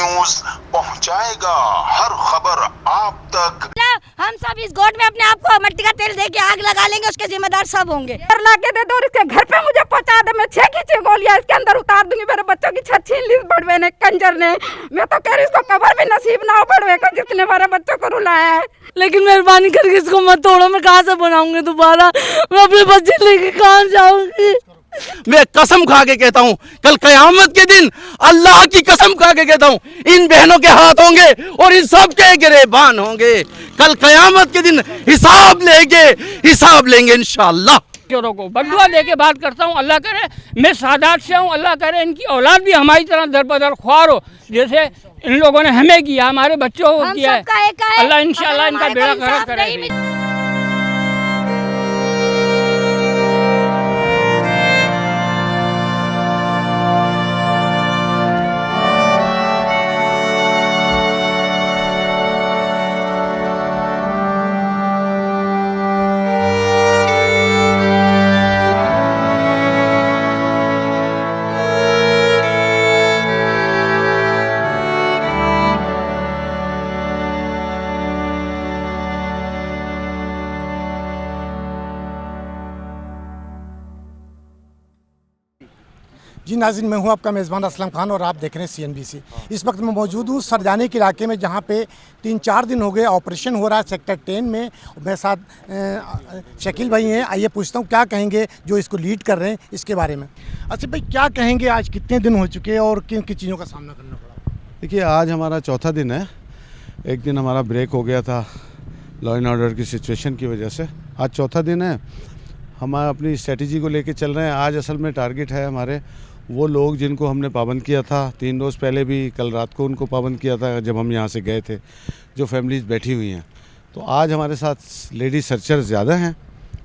News पहुंचाएगा हर खबर आप तक। हम सब इस गोद में अपने आप को मिट्टी का तेल दे के आग लगा लेंगे, उसके जिम्मेदार सब होंगे। ला के दे दो और इसके घर पे मुझे पहुंचा दे, मैं 6 की 6 गोलियां इसके अंदर उतार दूंगी। मेरे बच्चों की छत छीन ली बड़वे ने, कंजर ने। मैं तो कह रही इसको कबर भी नसीब ना हो बड़वे को, जिसने मेरे बच्चों को रुलाया है। लेकिन मेहरबानी करके इसको मत तोड़ो, मैं कहाँ से बनाऊंगी दोबारा, मैं अपने बच्चे लेके कहाँ जाऊंगी। मैं कसम खा के कहता हूँ, कल कयामत के दिन अल्लाह की कसम खा के कहता हूँ, इन बहनों के हाथ होंगे और इन सब के गिरेबान होंगे। कल कयामत के दिन हिसाब लेंगे इंशाअल्लाह। चोरों को बदुआ लेके बात करता हूँ, अल्लाह करे मैं सादात से हूँ, अल्लाह करे इनकी औलाद भी हमारी तरह दरबदर ख्वार हो, जैसे इन लोगों ने हमें किया, हमारे बच्चों को किया है। अल्लाह इंशाअल्लाह इनका बेड़ा गर्क करेगा। जी नाज़रीन, मैं हूं आपका मेज़बान असलम खान और आप देख रहे हैं CNBC। इस वक्त मैं मौजूद हूं सरजानी के इलाके में, जहां पे 3-4 दिन हो गए ऑपरेशन हो रहा है सेक्टर 10 में। मेरे साथ शकील भाई हैं, आइए पूछता हूं क्या कहेंगे जो इसको लीड कर रहे हैं इसके बारे में। अच्छा भाई, क्या कहेंगे, आज कितने दिन हो चुके हैं और किन किन चीज़ों का सामना करना पड़ा? देखिए, आज हमारा चौथा दिन है। एक दिन हमारा ब्रेक हो गया था लॉ एंड ऑर्डर की सिचुएशन की वजह से। आज चौथा दिन है, हम अपनी स्ट्रेटजी को लेके चल रहे हैं। आज असल में टारगेट है हमारे वो लोग जिनको हमने पाबंद किया था 3 रोज़ पहले भी, कल रात को उनको पाबंद किया था जब हम यहाँ से गए थे, जो फैमिलीज़ बैठी हुई हैं। तो आज हमारे साथ लेडी सर्चर्स ज़्यादा हैं,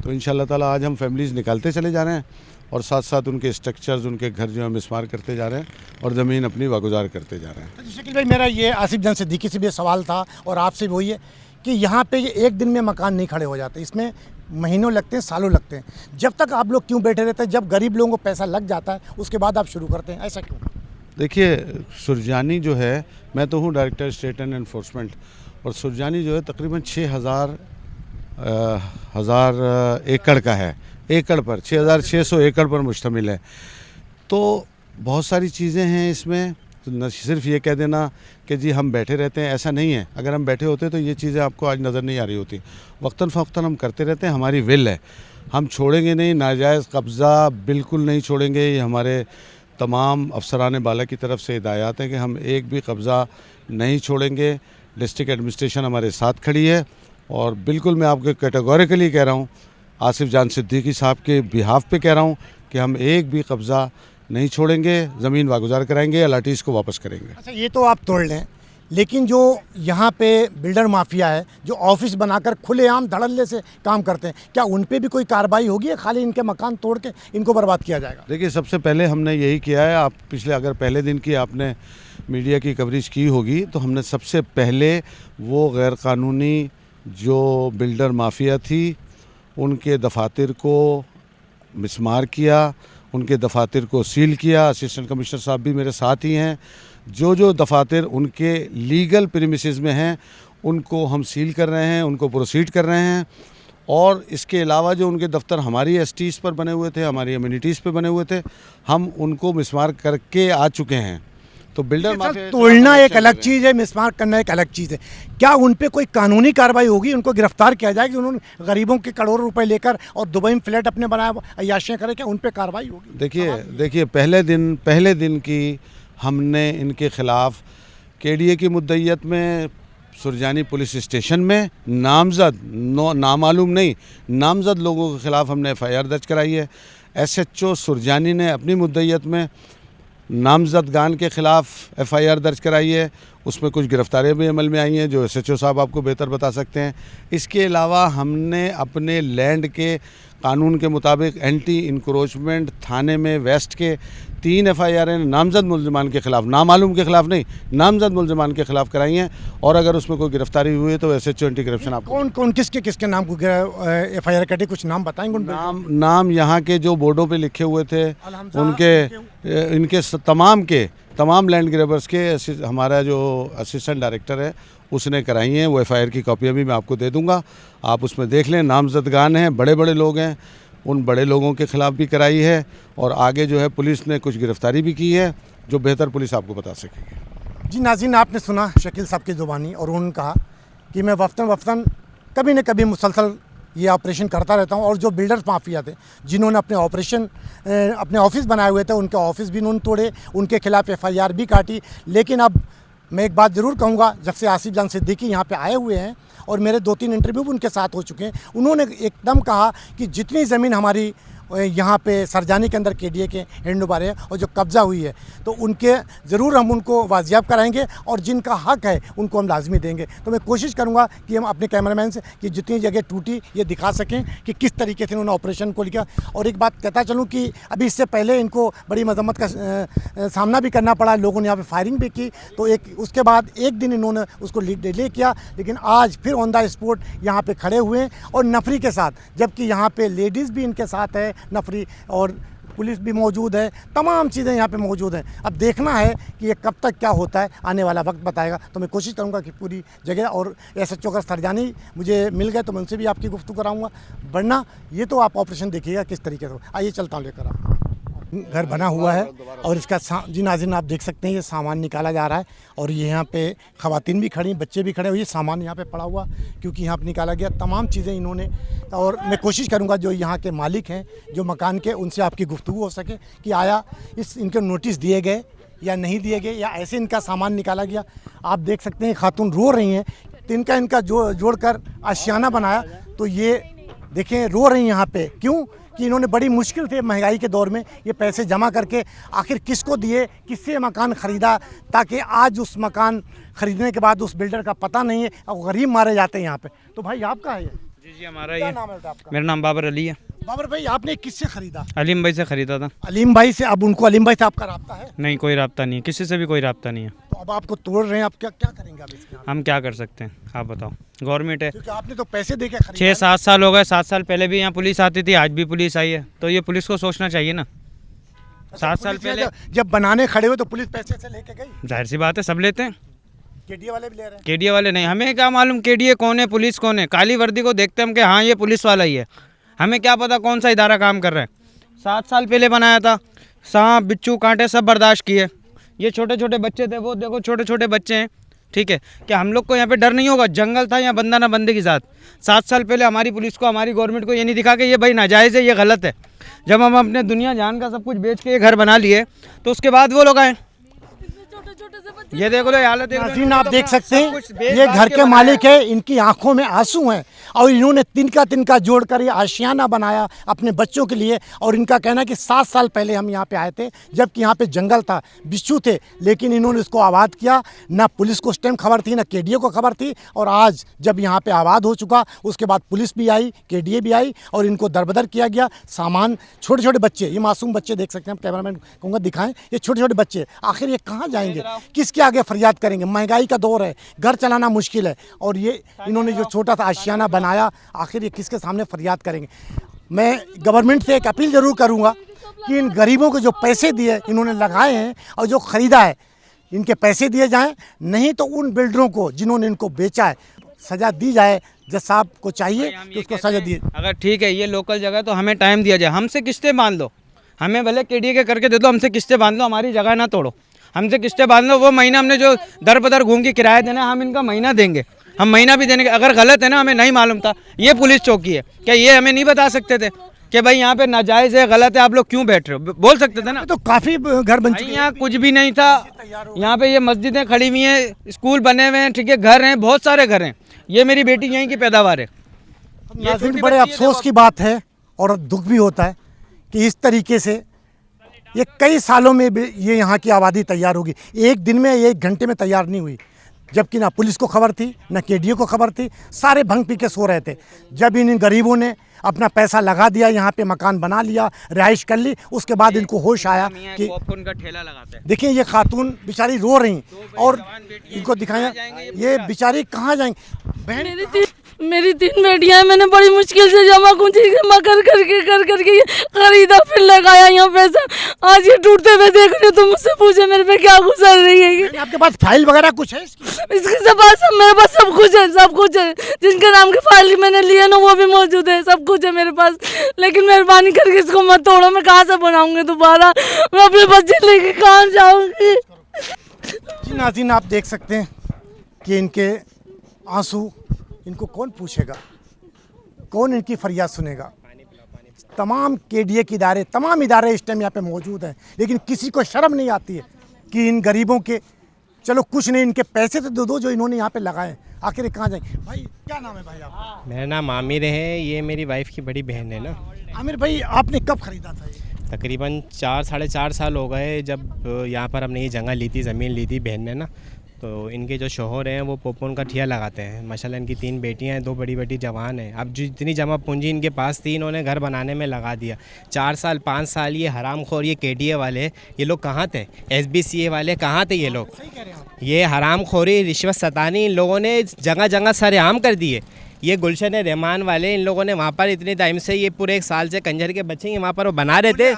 तो इंशाल्लाह ताला आज हम फैमिलीज़ निकालते चले जा रहे हैं और साथ साथ उनके स्ट्रक्चर्स, उनके घर जो है मिसमार करते जा रहे हैं और ज़मीन अपनी वागुजार करते जा रहे हैं। शकील भाई, मेरा ये आसिफ जन सिद्दीकी से भी सवाल था और आपसे भी वही है कि यहाँ पे ये एक दिन में मकान नहीं खड़े हो जाते, इसमें महीनों लगते हैं, सालों लगते हैं। जब तक आप लोग क्यों बैठे रहते हैं? जब गरीब लोगों को पैसा लग जाता है उसके बाद आप शुरू करते हैं, ऐसा क्यों? देखिए, सुरजानी जो है, मैं तो हूँ डायरेक्टर स्टेट एंड एनफोर्समेंट, और सुरजानी जो है तकरीबन 6,000 एकड़ का है, एकड़ पर 6,600 एकड़ पर मुश्तमिल है। तो बहुत सारी चीज़ें हैं इसमें, तो न सिर्फ ये कह देना कि जी हम बैठे रहते हैं, ऐसा नहीं है। अगर हम बैठे होते तो ये चीज़ें आपको आज नज़र नहीं आ रही होती। वक्तन फ़वक्तन हम करते रहते हैं, हमारी विल है, हम छोड़ेंगे नहीं। नाजायज़ कब्ज़ा बिल्कुल नहीं छोड़ेंगे। ये हमारे तमाम अफसरान बाला की तरफ से हिदायत है कि हम एक भी कब्ज़ा नहीं छोड़ेंगे। डिस्ट्रिक्ट एडमिनिस्ट्रेशन हमारे साथ खड़ी है और बिल्कुल मैं आपको कैटेगोरिकली कह रहा हूँ, आसिफ जान सिद्दीकी साहब के बिहाफ पे कह रहा हूँ कि हम एक भी कब्ज़ा नहीं छोड़ेंगे, ज़मीन वागुजार कराएंगे, अलाटीज़ को वापस करेंगे। अच्छा, ये तो आप तोड़ लें, लेकिन जो यहाँ पे बिल्डर माफिया है, जो ऑफिस बनाकर खुलेआम धड़ल्ले से काम करते हैं, क्या उन पे भी कोई कार्रवाई होगी या खाली इनके मकान तोड़ के इनको बर्बाद किया जाएगा? देखिए, सबसे पहले हमने यही किया है। आप पिछले अगर पहले दिन की आपने मीडिया की कवरेज की होगी तो हमने सबसे पहले वो गैर कानूनी जो बिल्डर माफिया थी उनके दफातर को मिसमार किया, उनके दफातर को सील किया। असिस्टेंट कमिश्नर साहब भी मेरे साथ ही हैं। जो दफातर उनके लीगल प्रीमिसेस में हैं उनको हम सील कर रहे हैं, उनको प्रोसीड कर रहे हैं। और इसके अलावा जो उनके दफ्तर हमारी एसटीज़ पर बने हुए थे, हमारी अम्यूनिटीज़ पर बने हुए थे, हम उनको मिसमार करके आ चुके हैं। तो बिल्डर माफिया तोड़ना एक अलग चीज़ है, मिसमार करना एक अलग चीज़ है। क्या उन पे कोई कानूनी कार्रवाई होगी? उनको गिरफ्तार किया जाएगा? उन्होंने गरीबों के करोड़ों रुपए लेकर और दुबई में फ्लैट अपने बनाया अय्याशियाँ करे, क्या उन पे कार्रवाई होगी? देखिए पहले दिन की हमने इनके ख़िलाफ़ KDA की मुद्दईयत में सुरजानी पुलिस स्टेशन में नामालूम नहीं, नामजद लोगों के ख़िलाफ़ हमने FIR दर्ज कराई है। SHO सुरजानी ने अपनी मुद्दईयत में नामजदगान के ख़िलाफ़ FIR दर्ज कराई है। उसमें कुछ गिरफ्तारियाँ भी अमल में आई हैं जो SHO साहब आपको बेहतर बता सकते हैं। इसके अलावा हमने अपने लैंड के कानून के मुताबिक एंटी इंक्रोचमेंट थाने में वेस्ट के 3 FIR नामजद मुलजमान के ख़िलाफ़, नामालूम के ख़िलाफ़ नहीं, नामजद मुलजमान के ख़िलाफ़ कराई हैं। और अगर उसमें कोई गिरफ्तारी हुई है तो SHO एंटी करप्शन आपको कौन किसके नाम को FIR कटे, कुछ नाम बताएंगे? नाम यहाँ के जो बोर्डों पे लिखे हुए थे उनके, इनके तमाम के तमाम लैंड ग्रैबर्स के हमारा जो असिस्टेंट डायरेक्टर है उसने कराई हैं। वो एफआईआर की कॉपियाँ भी मैं आपको दे दूंगा, आप उसमें देख लें। नामजदगान हैं, बड़े बड़े लोग हैं, उन बड़े लोगों के ख़िलाफ़ भी कराई है और आगे जो है पुलिस ने कुछ गिरफ्तारी भी की है जो बेहतर पुलिस आपको बता सकेगी। जी नाज़रीन, आपने सुना शकील साहब की ज़ुबानी और उन्होंने कहा कि मैं वक्तन कभी न कभी मुसलसल ये ऑपरेशन करता रहता हूँ। और जो बिल्डर्स माफिया थे जिन्होंने अपने ऑफिस बनाए हुए थे, उनके ऑफिस भी उन्होंने तोड़े, उनके खिलाफ़ एफआईआर भी काटी। लेकिन अब मैं एक बात ज़रूर कहूँगा, जब से आसिफ जान सिद्दीकी यहाँ पे आए हुए हैं और मेरे 2-3 इंटरव्यू भी उनके साथ हो चुके हैं, उन्होंने एकदम कहा कि जितनी ज़मीन हमारी यहाँ पे सरजानी के अंदर केडीए के हैंड ओवर है और जो कब्ज़ा हुई है, तो उनके ज़रूर हम उनको वाजियाब कराएंगे और जिनका हक है उनको हम लाजमी देंगे। तो मैं कोशिश करूँगा कि हम अपने कैमरामैन से कि जितनी जगह टूटी ये दिखा सकें कि किस तरीके से उन्होंने ऑपरेशन को लिखा। और एक बात कहता चलूँ कि अभी इससे पहले इनको बड़ी मजम्मत का सामना भी करना पड़ा, लोगों ने यहाँ पर फायरिंग भी की। तो उसके बाद एक दिन इन्होंने उसको डिले किया, लेकिन आज फिर ऑन द स्पॉट यहाँ पर खड़े हुए हैं और नफरी के साथ, जबकि यहाँ पर लेडीज़ भी इनके साथ है, नफरी और पुलिस भी मौजूद है, तमाम चीज़ें यहाँ पे मौजूद हैं। अब देखना है कि ये कब तक क्या होता है, आने वाला वक्त बताएगा। तो मैं कोशिश करूँगा कि पूरी जगह, और SHO अगर सरजानी मुझे मिल गए तो मैं उनसे भी आपकी गुफ्तगू कराऊँगा, वरना ये तो आप ऑपरेशन देखिएगा किस तरीके से। आइए चलता हूँ लेकर आप। घर बना हुआ है और इसका जी नाज़रीन आप देख सकते हैं ये सामान निकाला जा रहा है और ये यहाँ पे ख़वातीन भी खड़ी, बच्चे भी खड़े हुए, ये सामान यहाँ पे पड़ा हुआ क्योंकि यहाँ पे निकाला गया तमाम चीज़ें इन्होंने। और मैं कोशिश करूँगा जो यहाँ के मालिक हैं, जो मकान के, उनसे आपकी गुफ्तगू हो सके कि आया इनके नोटिस दिए गए या नहीं दिए गए या ऐसे इनका सामान निकाला गया। आप देख सकते हैं खातून रो रही हैं, तो इनका जोड़कर आशियाना बनाया। तो ये देखें रो रही हैं यहाँ पे, क्यों कि इन्होंने बड़ी मुश्किल से महंगाई के दौर में ये पैसे जमा करके आखिर किसको दिए, किससे मकान ख़रीदा, ताकि आज उस मकान ख़रीदने के बाद उस बिल्डर का पता नहीं है और गरीब मारे जाते हैं यहाँ पे। तो भाई आपका है ये? जी हमारा क्या ये नाम है आपका? मेरा नाम बाबर अली है। बाबर भाई आपने किससे ख़रीदा? अलीम भाई से ख़रीदा था। अलीम भाई से? अब उनको अलीम भाई से आपका रब्ता है? नहीं, कोई रब्ता नहीं है, किसी से भी कोई रब्ता नहीं है। तो अब आपको तोड़ रहे हैं, आप क्या करेंगे अब इसके? हम क्या कर सकते हैं, आप बताओ। गवर्नमेंट है, क्योंकि आपने तो पैसे दे के खरीदा। 6-7 साल हो गए, 7 साल पहले भी यहाँ पुलिस आती थी, आज भी पुलिस आई है, तो ये पुलिस को सोचना चाहिए ना। 7 साल पहले जब बनाने खड़े हुए तो पुलिस पैसे से लेके गई? जाहिर सी बात है, सब लेते हैं। केडीए वाले भी ले रहे हैं? केडीए वाले नहीं, हमें क्या मालूम केडीए कौन है, पुलिस कौन है। काली वर्दी को देखते हम कि हाँ ये पुलिस वाला ही है, हमें क्या पता कौन सा इदारा काम कर रहा है। 7 साल पहले बनाया था, सांप बिच्छू कांटे सब बर्दाश्त किए। ये छोटे छोटे बच्चे थे, वो देखो छोटे छोटे बच्चे हैं, ठीक है। क्या हम लोग को यहाँ पे डर नहीं होगा? जंगल था, यहाँ बंदा ना बंदे के साथ। 7 साल पहले हमारी पुलिस को, हमारी गवर्नमेंट को ये नहीं दिखा कि ये भाई नाजायज़ है, ये गलत है। जब हम अपने दुनिया जान का सब कुछ बेच के ये घर बना लिए, तो उसके बाद वो लोग आए। ये देखो लो हालत, आप देख सकते हैं ये घर के मालिक है, इनकी आंखों में आंसू हैं और इन्होंने तिनका जोड़कर ये आशियाना बनाया अपने बच्चों के लिए। और इनका कहना है कि 7 साल पहले हम यहाँ पे आए थे, जबकि यहाँ पे जंगल था, बिच्छू थे, लेकिन इन्होंने इसको आबाद किया। ना पुलिस को उस टाइम खबर थी, ना केडीए को खबर थी। और आज जब यहाँ पे आबाद हो चुका, उसके बाद पुलिस भी आई, केडीए भी आई और इनको दरबदर किया गया। सामान, छोटे छोटे बच्चे, ये मासूम बच्चे देख सकते हैं, कैमरामैन कहूँगा दिखाएं, ये छोटे छोटे बच्चे आखिर ये कहाँ जाएंगे, किसके आगे फरियाद करेंगे? महंगाई का दौर है, घर चलाना मुश्किल है और ये इन्होंने जो छोटा सा आशियाना बनाया, आखिर ये किसके सामने फरियाद करेंगे? मैं गवर्नमेंट से एक अपील ज़रूर करूँगा कि इन गरीबों को जो पैसे दिए इन्होंने लगाए हैं और जो ख़रीदा है, इनके पैसे दिए जाएं, नहीं तो उन बिल्डरों को जिन्होंने इनको बेचा है सज़ा दी जाए। जज साहब को चाहिए कि उसको सज़ा दिए। अगर ठीक है ये लोकल जगह तो हमें टाइम दिया जाए, हमसे किस्तें बांध लो, हमें भले केडीए के करके दे दो, हमसे किस्तें बांध लो, हमारी जगह ना तोड़ो, हमसे किस्तें बांध लो। वो महीना हमने जो दर बदर घूम के किराया देना, हम इनका महीना देंगे, हम महीना भी देने के। अगर गलत है ना, हमें नहीं मालूम था, ये पुलिस चौकी है, क्या ये हमें नहीं बता सकते थे कि भाई यहाँ पे नाजायज़ है, गलत है, आप लोग क्यों बैठ रहे हो? बोल सकते थे ना। तो काफ़ी घर बन चुके हैं। यहाँ कुछ भी नहीं था, यहाँ पे ये मस्जिदें खड़ी हुई हैं, स्कूल बने हुए हैं, ठीक है, घर हैं, बहुत सारे घर हैं। ये मेरी बेटी यहीं की पैदावार है। नाज़रीन, बड़े अफसोस की बात है और दुख भी होता है कि इस तरीके से ये कई सालों में भी ये यहाँ की आबादी तैयार होगी, एक दिन में, 1 घंटे में तैयार नहीं हुई। जबकि ना पुलिस को खबर थी, ना केडीए को खबर थी, सारे भंग पी के सो रहे थे। जब इन गरीबों ने अपना पैसा लगा दिया, यहाँ पे मकान बना लिया, रिहाइश कर ली, उसके बाद इनको होश आया कि पॉपकॉर्न का ठेला लगाते हैं। देखिए ये खातून बेचारी रो रही और इनको दिखाया, ये बेचारी कहाँ जाएंगी? बहन मेरी 3 बेटियां हैं, मैंने बड़ी मुश्किल से जमा कर करके ये खरीदा, फिर लगाया यहाँ पैसा। आज ये टूटते हुए देख रहे हो तो मुझसे पूछे मेरे पे क्या गुजर रही है। आपके पास फाइल वगैरह कुछ है इसके पास मेरे पास सब कुछ है। जिनके नाम की फाइल मैंने लिए ना वो भी मौजूद है, सब कुछ है मेरे पास। लेकिन मेहरबानी करके इसको मत तोड़ो, मैं कहाँ से बनाऊंगी दोबारा, मैं अपने बच्चे लेके कहाँ जाऊंगी। जी नाज़रीन, आप देख सकते हैं कि इनके आंसू, इनको कौन पूछेगा, कौन इनकी फरियाद सुनेगा। तमाम केडीए के इदारे, तमाम इदारे इस टाइम यहाँ पे मौजूद हैं, लेकिन किसी को शर्म नहीं आती है कि इन गरीबों के, चलो कुछ नहीं, इनके पैसे तो दो जो इन्होंने यहाँ पे लगाए, आखिर कहाँ जाएंगे। भाई क्या नाम है भाई आपका? मेरा नाम आमिर है, ये मेरी वाइफ की बड़ी बहन है ना। आमिर भाई, आपने कब ख़रीदा था ये? तकरीबन 4-4.5 साल हो गए जब यहाँ पर हमने ये जगह ली थी, ज़मीन ली थी बहन ने ना। तो इनके जो शोहर हैं वो पोपन का ठिया लगाते हैं। माशाल्लाह इनकी 3 बेटियां हैं, 2 बड़ी बेटी जवान है। अब जितनी जमा पूंजी इनके पास थी इन्होंने घर बनाने में लगा दिया। 4 साल 5 साल ये हरामखोर, ये केडीए वाले, ये लोग कहाँ थे? SBCA वाले कहाँ थे ये लोग? ये हरामखोरी, रिश्वत सतानी इन लोगों ने जगह जगह सरेआम कर दिए। ये गुलशन रहमान वाले, इन लोगों ने वहाँ पर इतने टाइम से, ये पूरे 1 साल से कंजर के बच्चे वहाँ पर वो बना रहे थे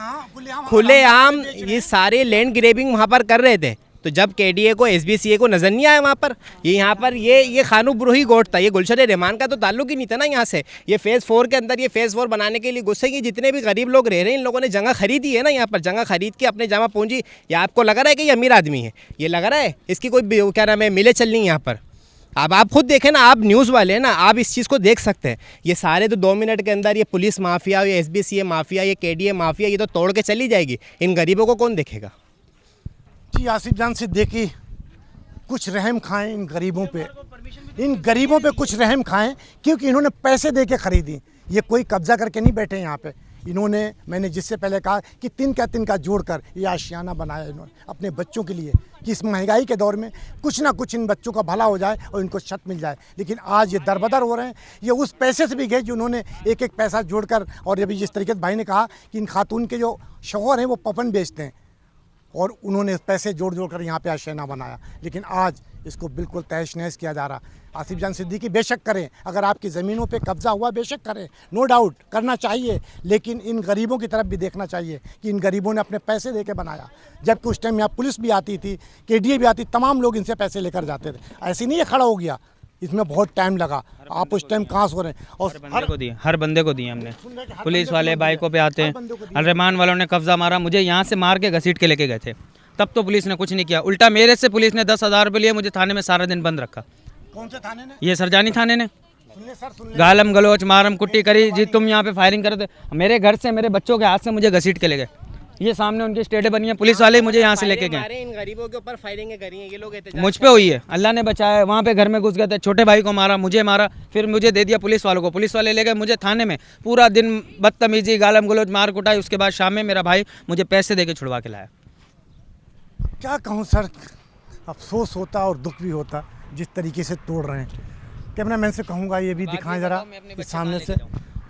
खुलेआम, ये सारे लैंड ग्रेबिंग वहाँ पर कर रहे थे। तो जब केडीए को, SBCA को नज़र नहीं आया वहाँ पर, ये यहाँ पर ये खानूबरोही गोट था। ये गुलशन रहमान का तो ताल्लुक ही नहीं था ना यहाँ से। ये फेज़ 4 के अंदर, ये फेज़ 4 बनाने के लिए गुस्से की जितने भी गरीब लोग रह रहे हैं, इन लोगों ने जगह खरीदी है ना यहाँ पर। जगह खरीद के अपने जमा पूंजी, या आपको लग रहा है कि ये अमीर आदमी है? ये लग रहा है इसकी कोई क्या नाम है मिले चल नहीं यहाँ पर। अब आप खुद देखें ना, आप न्यूज़ वाले हैं ना, आप इस चीज़ को देख सकते हैं। ये सारे तो 2 मिनट के अंदर ये पुलिस माफिया, ये SBCA माफिया, ये केडीए माफिया, ये तो तोड़ के चली जाएगी। इन गरीबों को कौन देखेगा? जी आसिफ जान सिद्दीकी, कुछ रहम खाएं इन गरीबों पे, इन गरीबों पे कुछ रहम खाएं, क्योंकि इन्होंने पैसे दे के ख़रीदी। ये कोई कब्ज़ा करके नहीं बैठे यहाँ पे। इन्होंने, मैंने जिससे पहले कहा कि तिनका जोड़कर ये आशियाना बनाया इन्होंने अपने बच्चों के लिए, कि इस महंगाई के दौर में कुछ ना कुछ इन बच्चों का भला हो जाए और इनको छत मिल जाए। लेकिन आज ये दरबदर हो रहे हैं। ये उस पैसे से भी गए जो उन्होंने एक एक पैसा जोड़कर, और अभी जिस तरीके से भाई ने कहा कि इन खातून के जो शौहर हैं वो पपन बेचते हैं, और उन्होंने पैसे जोड़ कर यहाँ पे आशियाना बनाया। लेकिन आज इसको बिल्कुल तहस नहस किया जा रहा। आसिफ जान सिद्दीकी, बेशक करें, अगर आपकी ज़मीनों पे कब्ज़ा हुआ बेशक करें, नो डाउट करना चाहिए, लेकिन इन गरीबों की तरफ भी देखना चाहिए कि इन गरीबों ने अपने पैसे दे के बनाया। जबकि उस टाइम यहाँ पुलिस भी आती थी, केडीए भी आती, तमाम लोग इनसे पैसे लेकर जाते थे। ऐसे नहीं ये खड़ा हो गया, इसमें बहुत टाइम लगा। आप उस टाइम कहाँ सो रहे हैं? और हर बंदे को दिए हमने। पुलिस वाले बाइकों पे आते हैं, रहमान वालों ने कब्जा मारा, मुझे यहाँ से मार के घसीट के लेके गए थे, तब तो पुलिस ने कुछ नहीं किया। उल्टा मेरे से पुलिस ने 10,000 रुपये लिए, मुझे थाने में सारा दिन बंद रखा। कौन से थाने ने? ये सरजानी थाने ने। गालम गलोच मारम कुट्टी करी, जी तुम यहाँ पे फायरिंग करे थे, मेरे घर से, मेरे बच्चों के हाथ से मुझे घसीट के ले गए। ये सामने उनकी स्टेटें बनी है, पुलिस वाले मुझे यहाँ से लेके गए। इन गरीबों के ऊपर फायरिंग करी है ये लोग, मुझ पे हुई है, अल्लाह ने बचाया। वहाँ पे घर में घुस गए थे, छोटे भाई को मारा, मुझे मारा, फिर मुझे दे दिया पुलिस वालों को। पुलिस वाले ले गए मुझे थाने में, पूरा दिन बदतमीजी, गालम गलोच, मार कुटाई। उसके बाद शाम में मेरा भाई मुझे पैसे दे के छुड़वा के लाया। क्या कहूँ सर, अफसोस होता और दुख भी होता जिस तरीके से तोड़ रहे हैं। कैमरा मैन से कहूँगा ये भी दिखाएं ज़रा इस सामने से।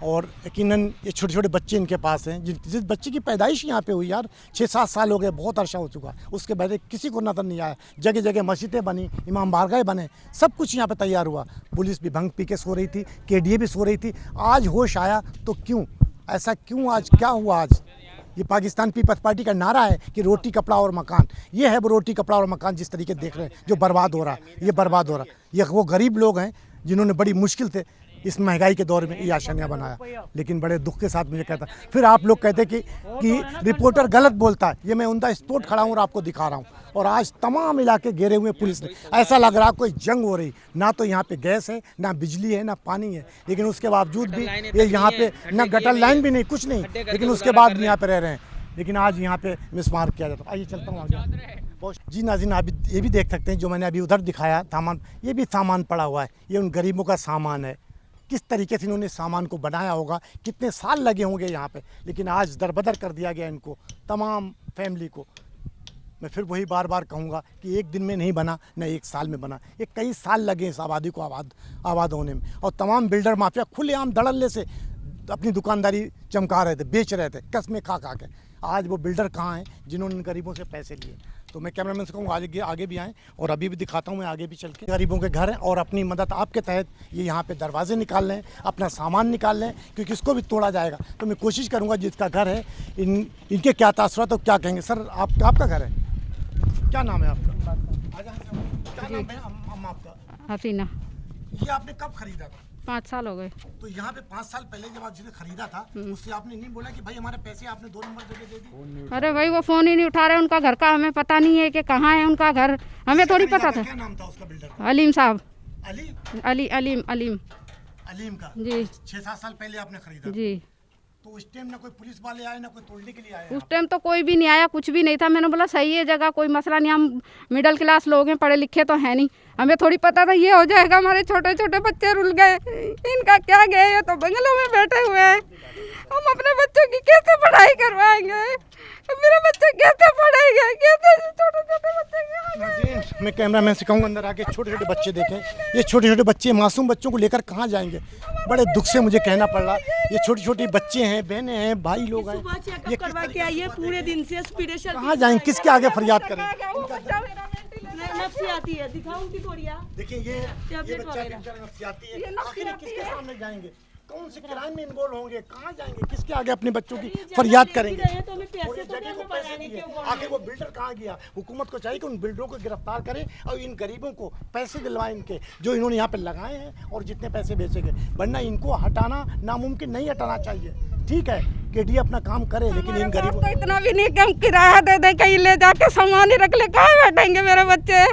और यकीनन ये छोटे छोटे बच्चे इनके पास हैं, जिस बच्चे की पैदाइश यहाँ पे हुई यार, 6-7 साल हो गए, बहुत अरसा हो चुका। उसके बाद किसी को नज़र नहीं आया। जगह जगह मस्जिदें बनी, इमाम बारगाह बने, सब कुछ यहाँ पे तैयार हुआ। पुलिस भी भंग पी के सो रही थी, केडीए भी सो रही थी। आज होश आया तो क्यों ऐसा, क्यों आज क्या हुआ? आज ये पाकिस्तान पीपल्स पार्टी का नारा है कि रोटी कपड़ा और मकान। ये है वो रोटी कपड़ा और मकान जिस तरीके देख रहे हैं, जो बर्बाद हो रहा है, ये बर्बाद हो रहा है। ये वो गरीब लोग हैं जिन्होंने बड़ी मुश्किल से इस महंगाई के दौर में ये आशियाना बनाया। लेकिन बड़े दुख के साथ मुझे कहता, फिर आप लोग कहते कि रिपोर्टर गलत बोलता है। ये मैं ऑन द स्पॉट खड़ा हूँ और आपको दिखा रहा हूँ। और आज तमाम इलाके घेरे हुए पुलिस ने, ऐसा लग रहा कोई जंग हो रही। ना तो यहाँ पे गैस है, ना बिजली है, ना पानी है, लेकिन उसके बावजूद भी ये यहाँ पे ना गटर लाइन भी नहीं, कुछ नहीं, लेकिन उसके बाद भी यहाँ पे रह रहे हैं। लेकिन आज यहाँ पे मिसमार किया जाता है। आइए चलता हूँ आगे। जी नाज़रीन, आप ये भी देख सकते हैं जो मैंने अभी उधर दिखाया सामान, ये भी सामान पड़ा हुआ है। ये उन गरीबों का सामान है। किस तरीके से इन्होंने सामान को बनाया होगा, कितने साल लगे होंगे यहाँ पे, लेकिन आज दरबदर कर दिया गया इनको, तमाम फैमिली को। मैं फिर वही बार बार कहूँगा कि एक दिन में नहीं बना, न 1 साल में बना, ये कई साल लगे इस आबादी को आबाद होने में। और तमाम बिल्डर माफिया खुलेआम धड़ल्ले से अपनी दुकानदारी चमका रहे थे, बेच रहे थे, कस्में खा के। आज वो बिल्डर कहाँ हैं जिन्होंने इन गरीबों से पैसे लिए? तो मैं कैमरामैन से कहूँगा आगे भी आएँ और अभी भी दिखाता हूँ मैं आगे भी चल के। गरीबों के घर हैं और अपनी मदद आपके तहत ये यहाँ पे दरवाजे निकाल लें, अपना सामान निकाल लें, क्योंकि इसको भी तोड़ा जाएगा। तो मैं कोशिश करूँगा जिसका घर है इनके क्या तासुरात तो क्या कहेंगे। सर आपका घर है, क्या नाम है आपका? क्या नाम है अम्मा आपका? हसीना। ये आपने कब खरीदा था? 5 साल हो गए। तो यहाँ पे 5 साल पहले जब आप जिसे खरीदा था उससे आपने नहीं बोला कि भाई हमारे पैसे आपने 2 नंबर जगह दे दी? अरे भाई वो फोन ही नहीं उठा रहे, उनका घर का हमें पता नहीं है कि कहाँ है उनका घर, हमें थोड़ी पता था। क्या नाम था उसका बिल्डर का? अलीम साहब। अलीम का जी। 6-7 साल पहले आपने खरीदा जी। तो उस टाइम ना कोई पुलिस वाले आए ना कोई तोड़ने के लिए आए? उस टाइम तो कोई भी नहीं आया, कुछ भी नहीं था। मैंने बोला सही है जगह, कोई मसला नहीं, हम मिडिल क्लास लोग हैं, पढ़े लिखे तो है नहीं, हमें थोड़ी पता था ये हो जाएगा। हमारे छोटे छोटे बच्चे रुल गए, इनका क्या गया, ये तो बंगलों में बैठे हुए हैं, हम अपने बच्चों की कैसे पढ़ाई करवाएंगे, मेरे बच्चे कैसे पढ़ेंगे, कैसे छोटे छोटे बच्चे। मैं कैमरामैन से कहूँगा अंदर आके छोटे छोटे बच्चे देखें। ये छोटे छोटे बच्चे मासूम बच्चों को लेकर कहाँ जाएंगे? बड़े दुख से मुझे कहना पड़ रहा, ये छोटी छोटी बच्चे हैं, बहनें हैं, भाई लोग हैं, ये करवा के आइए पूरे दिन से कहाँ जाएंगे? किसके आगे फरियाद करें? नफसियाती है, दिखाओ उनकी कोरिया। देखिए ये बच्चा नफसियाती है, आखिर किसके सामने जाएंगे? कौन से क्राइम में इन्वॉल्व होंगे? कहाँ जाएंगे? किसके आगे अपने बच्चों की फरियाद करेंगे? आखिर वो बिल्डर कहाँ गया? हुकूमत को चाहिए कि उन बिल्डरों को गिरफ्तार करें और इन गरीबों को पैसे दिलवाएं इनके, जो इन्होंने यहाँ पे लगाए हैं और जितने पैसे बेचेंगे, वरना इनको हटाना नामुमकिन नहीं हटाना चाहिए। ठीक है केडी अपना काम करे, लेकिन इन गरीबों तो इतना भी नहीं कि हम किराया दे दे कहीं ले जाके सामान ही रख ले, कहाँ बैठेंगे मेरे बच्चे?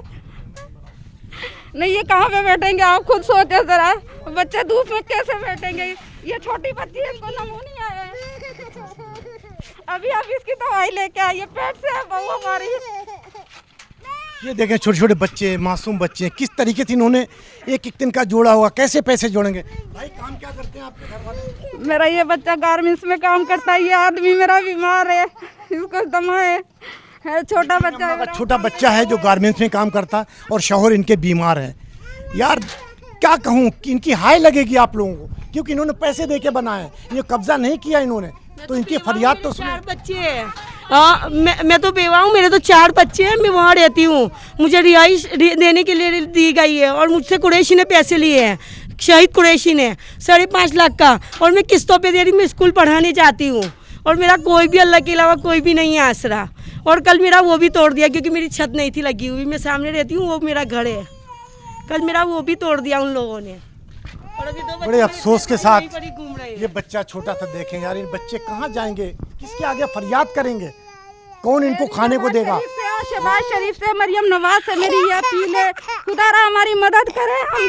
नहीं ये कहाँ पे बैठेंगे? आप खुद सोचे जरा, बच्चे धूप में कैसे बैठेंगे? ये छोटी बच्ची है, इसको नमूनिया है, अभी आप इसकी दवाई लेके आइए, पेट से है बहू हमारी। ये देखें छोटे छोटे बच्चे, मासूम बच्चे हैं, किस तरीके से इन्होंने एक दिन का जोड़ा हुआ, कैसे पैसे जोड़ेंगे? भाई काम क्या करते हैं आपके घर वाले? मेरा ये बच्चा गारमेंट्स में काम करता है, ये आदमी मेरा बीमार है, इसको दमा है, छोटा बच्चा है, छोटा बच्चा है जो गारमेंट्स में काम करता है और शौहर इनके बीमार हैं। यार क्या कहूँ कि इनकी हाय लगेगी आप लोगों को, क्योंकि इन्होंने पैसे दे के बनाए, ये कब्जा नहीं किया इन्होंने, तो इनकी फरियाद तो सुनो। 4 बच्चे हैं, हाँ मैं तो बेवा हूँ, मेरे तो 4 बच्चे हैं, मैं वहाँ रहती हूँ, मुझे रिहाइश देने के लिए दी गई है और मुझसे कुरैशी ने पैसे लिए हैं, शहीद कुरैशी ने 5.5 लाख का, और मैं किस्तों पे दे रही, मैं स्कूल पढ़ाने जाती हूँ और मेरा कोई भी अल्लाह के अलावा कोई भी नहीं है आसरा। और कल मेरा वो भी तोड़ दिया क्योंकि मेरी छत नहीं थी लगी हुई, मैं सामने रहती हूँ, वो मेरा घर है, कल मेरा वो भी तोड़ दिया उन लोगों ने। और अभी तो बड़े अफसोस के साथ घूम रहे हैं। ये बच्चा छोटा सा देखें यार, इन बच्चे कहाँ जाएंगे? किसके आगे फरियाद करेंगे? कौन इनको खाने को देगा? शहबाज शरीफ से, मरियम नवाज से मेरी ये अपील है, खुदारा हमारी मदद करे, हम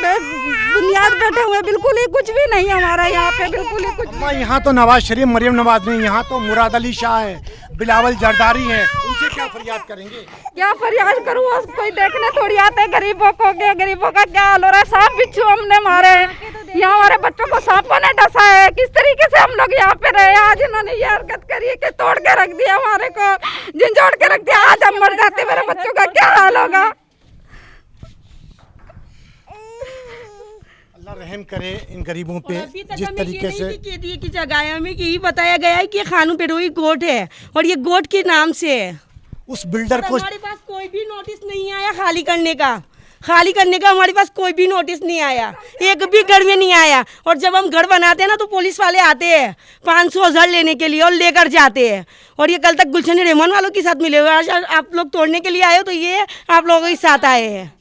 बुनियाद बैठे हुए, बिल्कुल ही कुछ भी नहीं हमारा यहाँ पे, बिल्कुल ही कुछ। यहाँ तो नवाज शरीफ, मरियम नवाज नहीं, यहाँ तो मुराद अली शाह है, बिलावल जरदारी हैं, उनसे क्या फरियाद करेंगे? क्या फरियाद करूँ? कोई देखने थोड़ी आते हैं गरीबों को, क्या गरीबों का क्या हाल हो रहा है? सांप बिच्छू हमने मारे, यहाँ हमारे बच्चों को सांपों ने डसा है, किस तरीके से हम लोग यहाँ पे रहे? आज इन्होंने ये हरकत करी है कि तोड़ के रख दिया हमारे को, झंझोड़ के रख दिया, आज हम मर जाते, मेरे बच्चों का क्या हाल होगा? अल्लाह रहम करे इन गरीबों पे। जिस तरीके से की जगह है, हमें यही बताया गया है कि खानू पेड़ोई गोट है और ये गोट के नाम से है। उस बिल्डर को हमारे पास कोई भी नोटिस नहीं आया खाली करने का हमारे पास कोई भी नोटिस नहीं आया, एक भी घर में नहीं आया। और जब हम घर बनाते हैं ना तो पुलिस वाले आते हैं 500,000 लेने के लिए और लेकर जाते हैं। और ये कल तक गुलशन रहमान वालों के साथ मिले हुए, आज आप लोग तोड़ने के लिए आए हो तो ये आप लोगों के साथ आए हैं।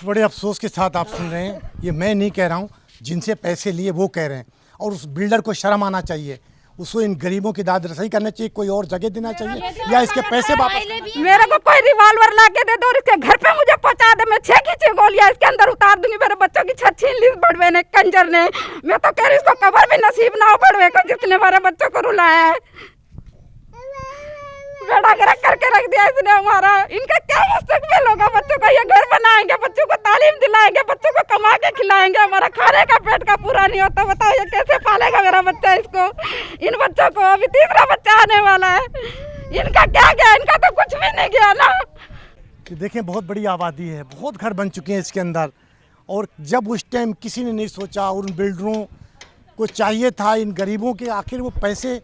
बड़े अफसोस के साथ आप सुन रहे हैं, ये मैं नहीं कह रहा हूँ, जिनसे पैसे लिए वो कह रहे हैं। और उस बिल्डर को शर्म आना चाहिए, उसको इन गरीबों की दाद रसाई करना चाहिए, कोई और जगह देना चाहिए या इसके पैसे वापस। मेरे को कोई रिवॉल्वर ला के दे दो और इसके घर पे मुझे पहुंचा दे, मैं 6 की 6 गोलियां इसके अंदर उतार दूंगी, मेरे बच्चों की छत छीन ली बड़वे ने, कंजर ने। मैं तो कह रही इसको कबर भी नसीब ना हो बड़वे को, जिसने मेरे बच्चों को रुलाया है, बेड़ा गर्क करके रख दिया इसने हमारा। इनका क्या मुस्तकबिल होगा? बच्चों का ये घर बनाएंगे, बच्चों को तालीम दिलाएंगे, बच्चों को कमा के खिलाएंगे, हमारा खाने का पेट का पूरा नहीं होता, बताओ ये कैसे पालेगा मेरा बच्चा इसको, इन बच्चों को? अभी 3रा बच्चा आने वाला है, इनका क्या गया? इनका तो कुछ भी नहीं गया ना। कि देखें बहुत बड़ी आबादी है, बहुत घर बन चुके हैं इसके अंदर, और जब उस टाइम किसी ने नहीं सोचा और उन बिल्डरों को चाहिए था इन गरीबों के आखिर वो पैसे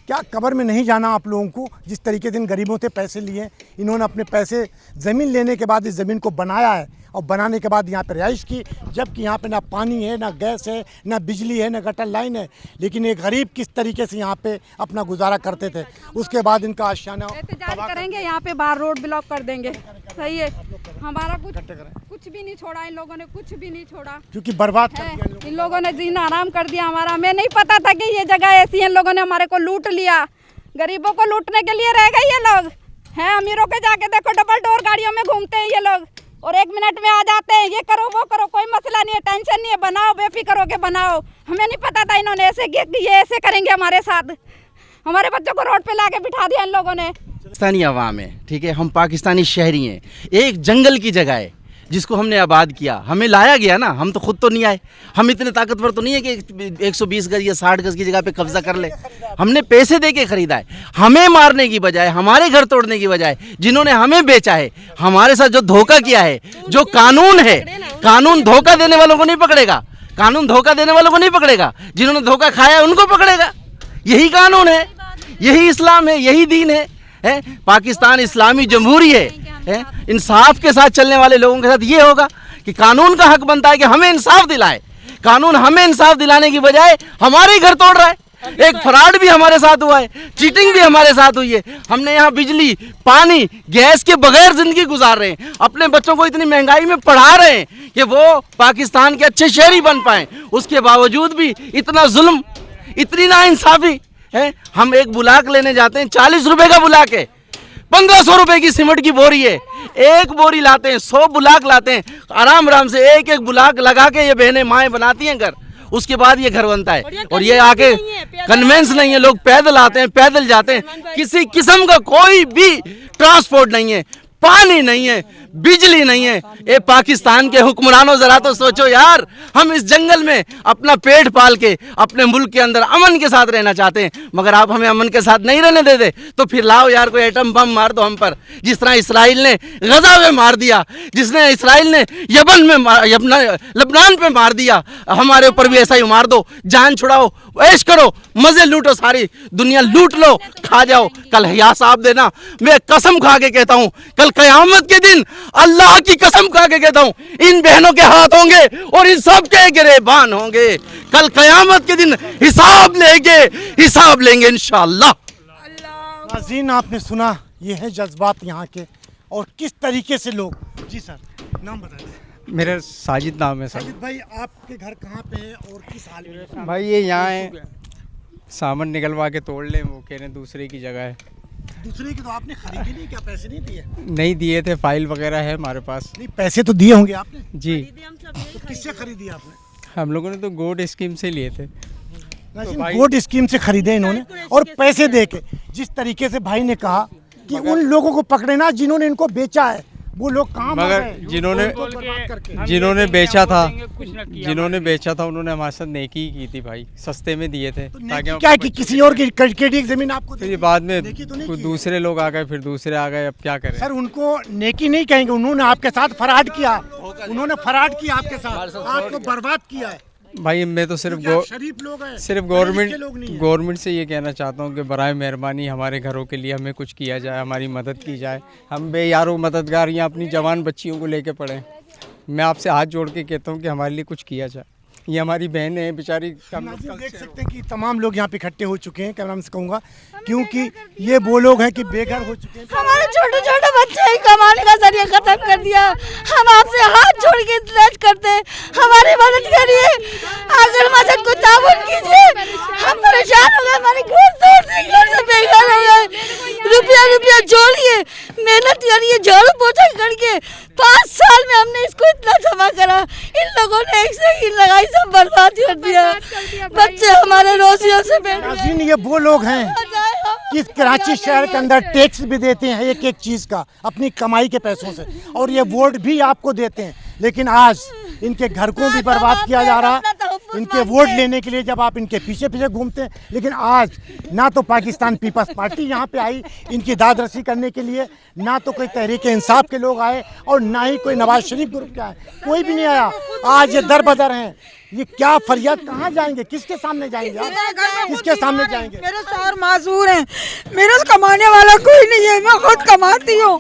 क्या कब्र में नहीं जाना आप लोगों को? जिस तरीके से इन गरीबों से पैसे लिए, इन्होंने अपने पैसे ज़मीन लेने के बाद इस ज़मीन को बनाया है और बनाने के बाद यहाँ पर रिहाइश की, जबकि यहाँ पे ना पानी है, ना गैस है, ना बिजली है, ना गटर लाइन है। लेकिन एक गरीब किस तरीके से यहाँ पे अपना गुजारा करते थे, उसके बाद इनका आशियाना एहतजाज करेंगे, यहाँ पे बाहर रोड ब्लॉक कर देंगे। सही है, हमारा कुछ भी नहीं छोड़ा इन लोगों ने, कुछ भी नहीं छोड़ा, क्योंकि बर्बाद कर दिया इन लोगों ने, जीना आराम कर दिया हमारा। हमें नहीं पता था कि ये जगह ऐसी है, इन लोगों ने हमारे को लूट लिया। गरीबों को लूटने के लिए रह गए ये लोग हैं। अमीरों के जाके देखो, डबल डोर गाड़ियों में घूमते हैं ये लोग और 1 मिनट में आ जाते हैं, ये करो वो करो, कोई मसला नहीं है, टेंशन नहीं है, बनाओ बेफिक्र होके बनाओ। हमें नहीं पता था इन्होंने ऐसे ये ऐसे करेंगे हमारे साथ। हमारे बच्चों को रोड पे लाके बिठा दिया इन लोगों ने। पाकिस्तानी अवाम है, ठीक है, हम पाकिस्तानी शहरी हैं। एक जंगल की जगह है जिसको हमने आबाद किया, हमें लाया गया ना, हम तो खुद तो नहीं आए। हम इतने ताकतवर तो नहीं है कि 120 गज या 60 गज की जगह पे कब्जा कर ले। हमने पैसे दे के खरीदा है। हमें मारने की बजाय, हमारे घर तोड़ने की बजाय जिन्होंने हमें बेचा है, हमारे साथ जो धोखा किया है, जो कानून है, कानून धोखा देने वालों को नहीं पकड़ेगा, कानून धोखा देने वालों को नहीं पकड़ेगा, जिन्होंने धोखा खाया है उनको पकड़ेगा। यही कानून है, यही इस्लाम है, यही दीन है। पाकिस्तान इस्लामी जमहूरी है। इंसाफ के साथ चलने वाले लोगों के साथ ये होगा कि कानून का हक बनता है कि हमें इंसाफ दिलाए। कानून हमें इंसाफ दिलाने की बजाय हमारे घर तोड़ रहा है। एक फ्रॉड भी हमारे साथ हुआ है, चीटिंग भी हमारे साथ हुई है। हमने यहाँ बिजली, पानी, गैस के बगैर जिंदगी गुजार रहे हैं। अपने बच्चों को इतनी महंगाई में पढ़ा रहे हैं कि वो पाकिस्तान के अच्छे शहरी बन पाएं। उसके बावजूद भी इतना जुल्म, इतनी नाइंसाफी है। हम एक बुलाक लेने जाते हैं, 40 रुपए का बुलाक है, 1500 रुपए की सीमेंट की बोरी है। एक बोरी लाते हैं, 100 बुलाक लाते हैं, आराम आराम से एक एक बुलाक लगा के ये बहनें माएँ बनाती हैं घर। उसके बाद ये घर बनता है और ये आके कन्वेंस नहीं है, लोग पैदल आते हैं, पैदल जाते हैं। किसी किस्म का कोई भी ट्रांसपोर्ट नहीं है, पानी नहीं है, बिजली नहीं है। ये पाकिस्तान के हुक्मरानों जरा तो सोचो यार, हम इस जंगल में अपना पेट पाल के अपने मुल्क के अंदर अमन के साथ रहना चाहते हैं, मगर आप हमें अमन के साथ नहीं रहने देते। तो फिर लाओ यार कोई एटम बम मार दो हम पर, जिस तरह इसराइल ने गजा में मार दिया, जिसने इसराइल ने यमन में लबनान पे मार दिया, हमारे ऊपर भी ऐसा ही मार दो। जान छुड़ाओ, ऐश करो, मजे लूटो, सारी दुनिया लूट लो, खा जाओ, कल हिसाब देना। मैं कसम खा के कहता हूँ, कल क़यामत के दिन अल्लाह की कसम खा के कहता हूँ, इन बहनों के हाथ होंगे और इन सब के गिरेबान होंगे। कल क़यामत के दिन हिसाब लेंगे इंशाअल्लाह। नाज़रीन, आपने सुना, ये है जज्बात यहाँ के और किस तरीके से लोग। जी सर, नाम बताइए। मेरा साजिद नाम है सर। साजिद भाई, आपके घर कहाँ पे है और किस हाल में? भाई ये यहाँ है, सामान निकलवा के तोड़ लें, वो कह रहे दूसरे की जगह है। दूसरे की तो आपने खरीदी नहीं, क्या पैसे नहीं दिए? नहीं दिए थे, फाइल वगैरह है हमारे पास। नहीं, पैसे तो दिए होंगे आपने? जी। तो किससे खरीदी आपने? हम लोगों ने तो गोड स्कीम से लिए थे। तो गोड स्कीम से खरीदे इन्होंने और पैसे दे के। जिस तरीके से भाई ने कहा कि उन लोगों को पकड़े ना जिन्होंने इनको बेचा है, वो लोग कहाँ मगर जिन्होंने बेचा था उन्होंने हमारे साथ नेकी की थी भाई, सस्ते में दिए थे। तो क्या कि किसी और की केडी जमीन आपको फिर बाद में तो दूसरे लोग आ गए, फिर दूसरे आ गए, अब क्या करें सर? उनको नेकी नहीं कहेंगे, उन्होंने आपके साथ फराड किया, उन्होंने फराड किया आपके साथ, आपको बर्बाद किया है भाई। मैं तो सिर्फ गवर्नमेंट से ये कहना चाहता हूँ कि बराए मेहरबानी हमारे घरों के लिए हमें कुछ किया जाए, हमारी मदद की जाए। हम बेयारों मददगार यहाँ अपनी जवान बच्चियों को लेके पड़े। मैं आपसे हाथ जोड़ के कहता हूँ कि हमारे लिए कुछ किया जाए। ये हमारी बहन है बेचारी। देख सकते हैं कि तमाम लोग यहाँ पे इकट्ठे हो चुके हैं, क्या नाम से कहूँगा, क्योंकि ये वो लोग हैं कि बेघर हो चुके हैं। हमारे छोटे छोटे बच्चे ही कमाने का जरिया खत्म कर दिया। हम आपसे हाथ जोड़ के इंतजार करते हैं, हमारी मदद करिए, आखिर मदद को ताबून कीजिए। हम परेशान हो गए, हमारे घर से बेघर हो गए। रुपया जोड़िए, मेहनत करिए, झाड़ू पोछा करके 5 साल में हमने इसको इतना जमा करा, इन लोगों ने एक से ही लगाई, सब बर्बाद कर दिया। बच्चे हमारे रोशियों से बैठ गए। ये वो लोग हैं कि कराची शहर के अंदर टैक्स भी देते हैं एक एक चीज़ का अपनी कमाई के पैसों से, और ये वोट भी आपको देते हैं, लेकिन आज इनके घर को भी बर्बाद किया जा रहा है इनके वोट लेने के लिए, जब आप इनके पीछे पीछे घूमते हैं। लेकिन आज ना तो पाकिस्तान पीपल्स पार्टी यहाँ पे आई इनकी दादरसी करने के लिए, ना तो कोई तहरीक इंसाफ के लोग आए, और ना ही कोई नवाज शरीफ ग्रुप के आए, कोई भी नहीं आया। आज ये दर बदर हैं ये क्या फरियाद, कहाँ जाएंगे, किसके सामने जाएंगे आप? किसके सामने जाएंगे? मेरे शौहर माजूर हैं, मेरा कमाने वाला कोई नहीं है, मैं खुद कमाती हूँ।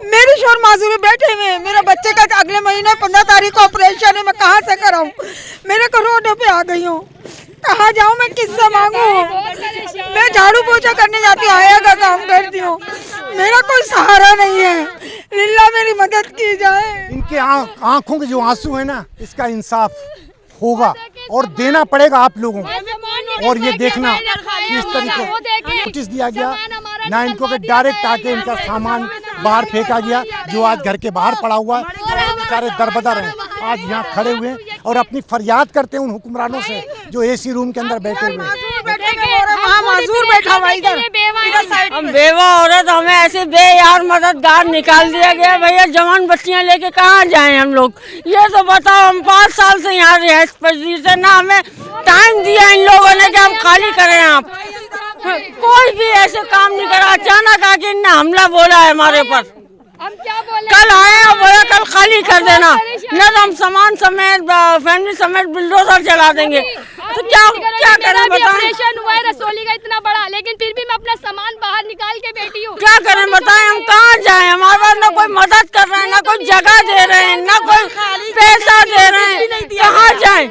मेरे शौहर माजूर है, बैठे हुए हैं। मेरा बच्चे का अगले महीने 15 तारीख को ऑपरेशन है, मैं कहाँ से कराऊँ? मेरे को रोड पे आ गई हूँ, कहाँ जाऊँ मैं, किससे मांगू? मैं झाड़ू पोछा करने जाती हूँ, आया का काम करती हूँ, मेरा कोई सहारा नहीं है। लिल्ला मेरी मदद की जाए। इनके आंखों के जो आंसू है ना, इसका इंसाफ होगा और देना पड़ेगा आप लोगों को। और ये देखना कि इस तरीके नोटिस दिया गया ना, इनको के डायरेक्ट आके इनका सामान बाहर फेंका गया, जो आज घर के बाहर पड़ा हुआ है। बेचारे दरबदर हैं, आज यहाँ खड़े हुए हैं और अपनी फरियाद करते हैं उन हुक्मरानों से जो एसी रूम के अंदर बैठे हुए हैं। माजूर बैठा हुआ इधर, हम बेवा औरत, हमें ऐसे बेयार मददगार निकाल दिया गया। भैया जवान बच्चियां लेके कहाँ जाएं हम लोग, ये तो बताओ। हम 5 साल से यहाँ रिहाइश पजीर से, ना हमें टाइम दिया इन लोगों ने कि हम खाली करें। आप कोई भी ऐसे काम नहीं करा, अचानक आके इनने हमला बोला है हमारे ऊपर। कल आए और बोला कल खाली कर देना, न तो हम सामान समेत फैमिली समेत बुलडोजर चला देंगे। तो क्या करें बताएं? ऑपरेशन हुआ है रसोली का इतना बड़ा, लेकिन फिर भी मैं अपना सामान बाहर निकाल के बैठी हूँ। क्या करें बताएं, हम कहाँ जाएं? हमारे पास ना कोई मदद कर रहे हैं, ना कोई जगह दे रहे हैं, ना कोई पैसा दे रहे हैं, कहाँ जाएं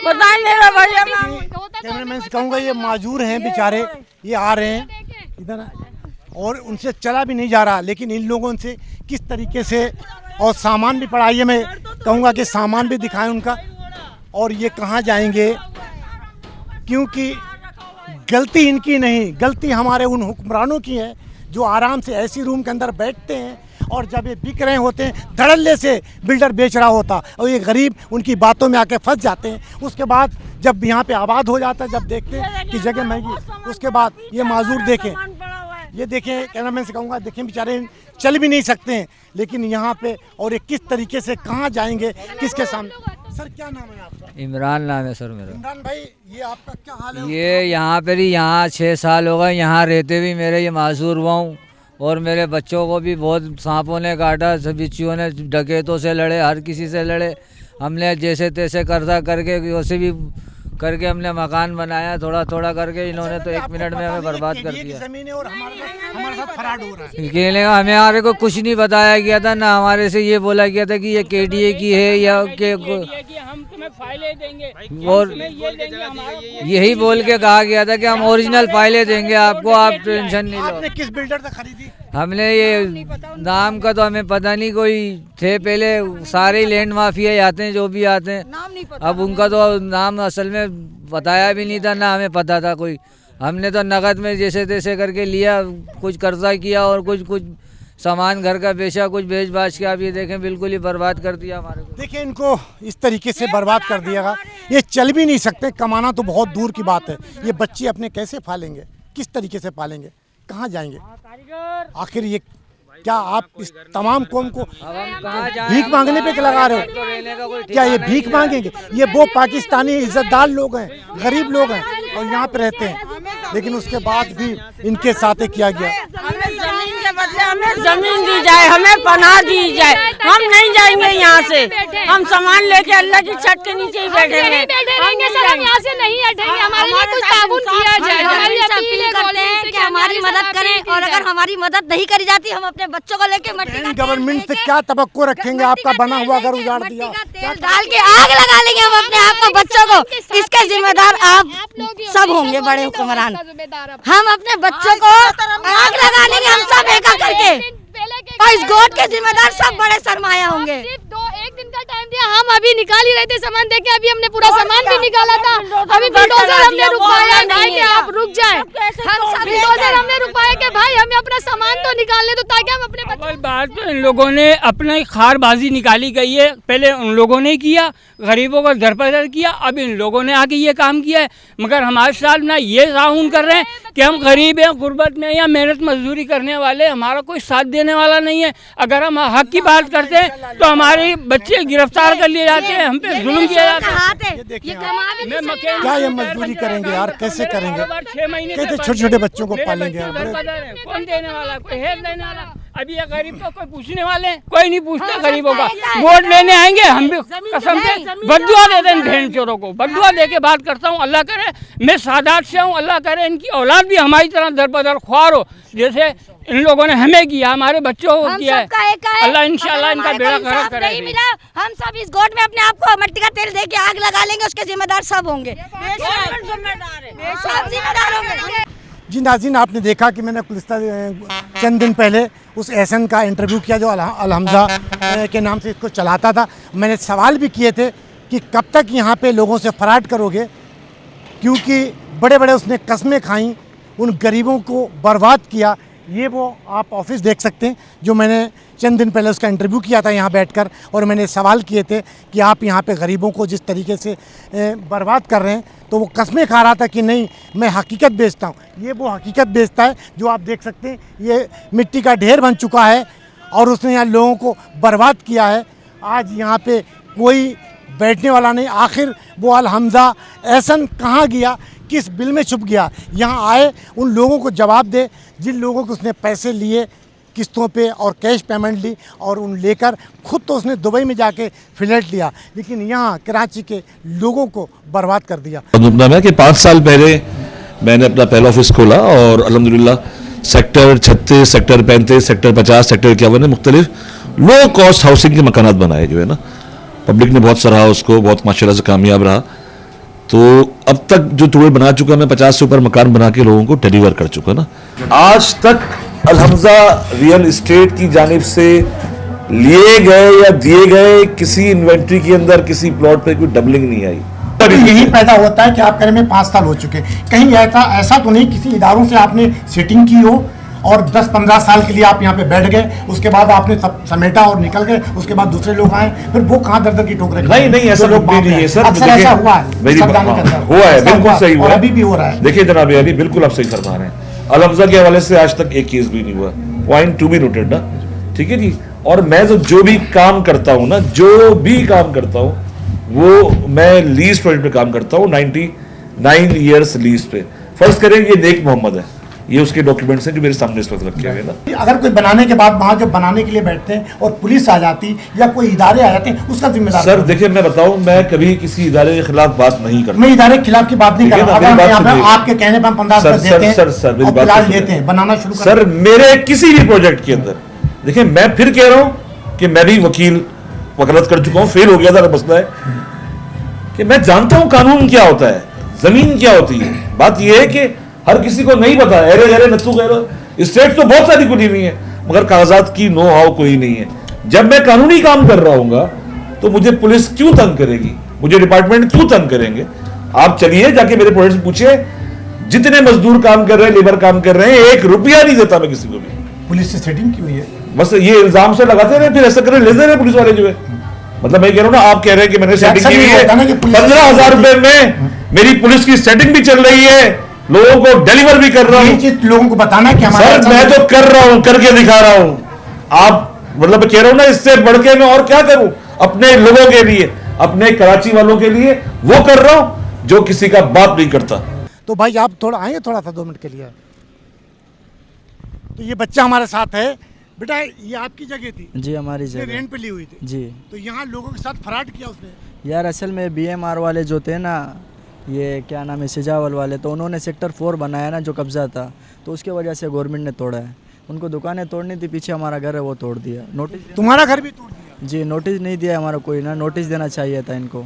बताएं मेरा भैया। कैमरामैन से कहूँगा ये माजूर हैं बेचारे, ये आ रहे हैं इधर और उनसे चला भी नहीं जा रहा, लेकिन इन लोगों से किस तरीके से, और सामान भी पड़ा है, मैं कहूँगा कि सामान भी दिखाएं उनका। और ये कहाँ जाएंगे, क्योंकि गलती इनकी नहीं, गलती हमारे उन हुक्मरानों की है जो आराम से एसी रूम के अंदर बैठते हैं और जब ये बिक रहे होते हैं धड़ल्ले से बिल्डर बेच रहा होता और ये गरीब उनकी बातों में आके फंस जाते हैं। उसके बाद जब यहाँ पे आबाद हो जाता है, जब देखते हैं कि जगह महंगी, उसके बाद ये माजूर देखें, ये देखें, कैमरामैन से कहूँगा देखें, बेचारे चल भी नहीं सकते हैं, लेकिन यहाँ पे और ये किस तरीके से कहाँ जाएंगे, किसके सामने। सर क्या नाम है आपका? इमरान नाम है सर मेरा। इमरान भाई, ये आपका क्या हाल है? ये यहाँ पर ही, यहाँ 6 साल हो गए यहाँ रहते भी, मेरे ये माजूर हुआ हूँ और मेरे बच्चों को भी बहुत सांपों ने काटा, बिच्छुओं ने, डकैतों से लड़े, हर किसी से लड़े। हमने जैसे तैसे कर्जा करके वैसे भी करके हमने मकान बनाया, थोड़ा थोड़ा करके। इन्होंने तो 1 मिनट में हमें बर्बाद कर दिया। ज़मीन है और हमारे साथ फराड हो रहा है। कहने हमें हमारे को कुछ नहीं बताया गया था, ना हमारे से ये बोला गया था कि ये केडीए की है या के हम तुम्हें फाइलें देंगे और यही बोल के कहा गया था कि हम ओरिजिनल फाइलें देंगे आपको, आप टेंशन नहीं लो। आपने किस बिल्डर से खरीदी? हमने ये नाम का तो हमें पता नहीं, कोई थे पहले, सारे ही लैंड माफिया आते हैं जो भी आते हैं। अब उनका तो नाम असल में बताया भी नहीं था, ना हमें पता था कोई। हमने तो नगद में जैसे तैसे करके लिया, कुछ कर्जा किया और कुछ सामान घर का बेचा, कुछ बेच बाच के। आप ये देखें बिल्कुल ही बर्बाद कर दिया हमारे को। देखिए इनको इस तरीके से बर्बाद कर दिया, ये चल भी नहीं सकते, कमाना तो बहुत दूर की बात है। ये बच्चे अपने कैसे पालेंगे, किस तरीके से पालेंगे, कहाँ जाएंगे आखिर? ये क्या आप इस तमाम कौम को भीख मांगने पे लगा रहे हो? क्या ये भीख मांगेंगे? ये वो पाकिस्तानी इज्जतदार लोग हैं, गरीब लोग हैं और यहाँ पे रहते हैं, लेकिन उसके बाद भी इनके साथ किया गया। जमीन के बदले हमें जमीन दी जाए, हमें पनाह दी जाए। हम नहीं जाएंगे यहाँ से, हम सामान लेके अल्लाह की छत के नीचे ही बैठेंगे। हम यहाँ से नहीं हटेंगे, हमारे लिए कुछ ताबून किया जाए। हमारी अपील करते हैं कि हमारी मदद करें, और अगर हमारी मदद नहीं करी जाती हम अपने बच्चों को लेके मट्टी गवर्नमेंट से क्या तवक्को रखेंगे? आपका बना हुआ घर उजाड़ दिया, डाल के आग लगा लेंगे हम अपने आप को, बच्चों को। इसके जिम्मेदार आप सब होंगे, बड़े हुक्मरान। हम अपने बच्चों को आग लगा लेंगे, हम सब एक करके, और इस गोट के जिम्मेदार सब बड़े सरमाया होंगे। एक दिन का टाइम दिया, हम अभी निकाल ही रहे थे सामान देके, अभी हमने पूरा सामान भी निकाला था। अभी बुलडोजर हमने रुकवाया भाई कि आप रुक जाएं, बुलडोजर हमने रुकवाया कि भाई हमें अपना सामान तो निकालने दो ताकि हम अपने अव्वल बात तो इन लोगों ने अपनी खारबाजी निकाली गई है। पहले उन लोगों ने किया, गरीबों को दरपदर किया, अब इन लोगों ने आके ये काम किया है। मगर हमारे साथ ना ये ताउन कर रहे हैं कि हम गरीब हैं, गुर्बत में या मेहनत मजदूरी करने वाले, हमारा कोई साथ देने वाला नहीं है। अगर हम हक की बात करते हैं तो हमारे बच्चे गिरफ्तार कर लिए जाते हैं, हम पे जुल्म किया जाता है। क्या ये मजदूरी करेंगे यार, कैसे करेंगे? 6 महीने कैसे छोटे छोटे बच्चों को पालेंगे यार? कौन देने वाला, कोई है देने वाला? अभी ये गरीब को कोई पूछने वाले हैं? कोई नहीं पूछता गरीबों का। वोट लेने आएंगे हम भी कसम से बद्दुआ देते हैं भेड़ चोरों को, बद्दुआ दे के बात करता हूँ। अल्लाह करे मैं सादात से हूँ, अल्लाह करे इनकी औलाद भी हमारी तरह दर बदर ख्वार हो, जैसे इन लोगों ने हमें किया, हमारे बच्चों को किया है। अल्लाह इंशाल्लाह इनका बेड़ा गर्क करे। हम सब इस गोट में अपने आप को मट्टी का तेल दे के आग लगा लेंगे, उसके जिम्मेदार सब होंगे, सब जिम्मेदार होंगे। जी नाज़रीन, आपने देखा कि मैंने चंद दिन पहले उस एहसन का इंटरव्यू किया जो अल हमज़ा के नाम से इसको चलाता था। मैंने सवाल भी किए थे कि कब तक यहाँ पे लोगों से फराड करोगे, क्योंकि बड़े बड़े उसने कस्में खाई, उन गरीबों को बर्बाद किया। ये वो आप ऑफिस देख सकते हैं जो मैंने चंद दिन पहले उसका इंटरव्यू किया था यहाँ बैठकर, और मैंने सवाल किए थे कि आप यहाँ पे गरीबों को जिस तरीके से बर्बाद कर रहे हैं, तो वो कस्में खा रहा था कि नहीं मैं हकीकत बेचता हूँ। ये वो हकीकत बेचता है जो आप देख सकते हैं, ये मिट्टी का ढेर बन चुका है और उसने यहाँ लोगों को बर्बाद किया है। आज यहाँ पे कोई बैठने वाला नहीं। आखिर वो अल हमज़ा एहसन कहाँ गया, किस बिल में छुप गया? यहाँ आए उन लोगों को जवाब दे जिन लोगों को उसने पैसे लिए किस्तों पे और कैश पेमेंट ली, और उन लेकर खुद तो उसने दुबई में जाके फ्लैट लिया, लेकिन यहाँ कराची के लोगों को बर्बाद कर दिया। है कि 5 साल पहले मैंने अपना पहला ऑफिस खोला और अल्हम्दुलिल्लाह सेक्टर 36, सेक्टर 35, सेक्टर 50, सेक्टर 51 में मुख्तलिफ लो कॉस्ट हाउसिंग के मकानात बनाए, जो है ना पब्लिक ने बहुत सराहा उसको, बहुत माशाल्लाह से कामयाब रहा। तो अब तक जो टूर बना चुका, मैं 50 से ऊपर मकान बना के लोगों को डिलीवर कर चुका ना। आज तक अल हमज़ा रियल इस्टेट की जानिब से लिए गए या दिए गए किसी इन्वेंट्री के अंदर किसी प्लॉट पे कोई डबलिंग नहीं आई। यही पैदा होता है कि आप कह रहे में 5 साल हो चुके, कहीं ऐसा तो नहीं किसी इदारों से आपने सेटिंग की हो और 10-15 साल के लिए आप यहाँ पे बैठ गए, उसके बाद आपने सब समेटा और निकल गए, उसके बाद दूसरे लोग आए, फिर वो कहाँ दर की ठोकरें? नहीं ऐसा लोग नहीं है सर, ऐसा हुआ है, हुआ है, बिल्कुल सही हुआ, अभी भी हो रहा है। देखिए जनाब अली बिल्कुल आप सही फरमा रहे हैं। अल हमज़ा के हवाले से आज तक एक केस भी नहीं हुआ, पॉइंट टू बी नोटेड ना, ठीक है जी। और मैं तो जो भी काम करता हूँ ना, जो भी काम करता हूँ वो मैं लीज प्रोजेक्ट पे काम करता हूँ, 99 ईयर्स लीज पे। फर्ज करें ये नेक मोहम्मद है, ये उसके डॉक्यूमेंट्स हैं जो मेरे सामने इस वक्त रखे हुए ना। अगर कोई बनाने के बाद वहाँ जब बनाने के लिए बैठते हैं और पुलिस आ जाती या कोई इदारे आ जाते हैं, उसका जिम्मेदार? सर देखिए मैं बताऊं, मैं कभी किसी इदारे के खिलाफ बात नहीं करता। मैं इदारे के खिलाफ की बात नहीं कर रहा, आपके कहने पर 15 देते हैं, सर लेते हैं, बनाना शुरू। सर मेरे किसी भी प्रोजेक्ट के अंदर देखिए, मैं फिर कह रहा हूँ कि मैं भी वकालत कर चुका हूँ, फेल हो गया था। मसला है कि मैं जानता हूँ कानून क्या होता है, जमीन क्या होती है। बात यह है कि हर किसी को नहीं पता, अरे अरे नत्थू कह रहा स्टेट तो बहुत सारी खुली हुई है, मगर कागजात की नो हाउ कोई नहीं है। जब मैं कानूनी काम कर रहा हूँगा तो मुझे पुलिस क्यों तंग करेगी, मुझे डिपार्टमेंट क्यों तंग करेंगे? आप चलिए जाके मेरे प्रोजेक्ट पूछिए, जितने मजदूर काम कर रहे हैं, लेबर काम कर रहे हैं, 1 रुपया नहीं देता मैं किसी को भी। पुलिस से सेटिंग की हुई है, बस ये इल्जाम से लगाते रहे, फिर ऐसा कर लेते रहे पुलिस वाले जो है। मतलब मैं कह रहा हूँ ना, आप कह रहे हैं कि मैंने सेटिंग की हुई है, 15,000 रुपए में मेरी पुलिस की सेटिंग भी चल रही है, लोगों को डिलीवर भी कर रहा हूँ। लोगों को बताना कि सर मैं तो कर रहा हूँ, करके दिखा रहा हूँ। आप मतलब कह रहा हूँ ना, इससे बढ़ के मैं और क्या करूँ अपने लोगों के लिए, अपने कराची वालों के लिए वो कर रहा हूँ जो किसी का बाप नहीं करता। तो भाई आप थोड़ा आएंगे, थोड़ा सा 2 मिनट के लिए। तो ये बच्चा हमारे साथ है। बेटा ये आपकी जगह थी? जी हमारी जगह, रेंट पे ली हुई थी जी। तो यहाँ लोगों के साथ फ्रॉड किया उसने? यार असल में BMR वाले जो थे ना, ये क्या नाम है, सिजावल वाले, तो उन्होंने सेक्टर 4 बनाया ना जो कब्जा था, तो उसके वजह से गवर्नमेंट ने तोड़ा है। उनको दुकानें तोड़नी थी, पीछे हमारा घर है वो तोड़ दिया। नोटिस? तुम्हारा घर भी तोड़ दिया? जी नोटिस नहीं दिया हमारा कोई ना, नोटिस देना चाहिए था इनको।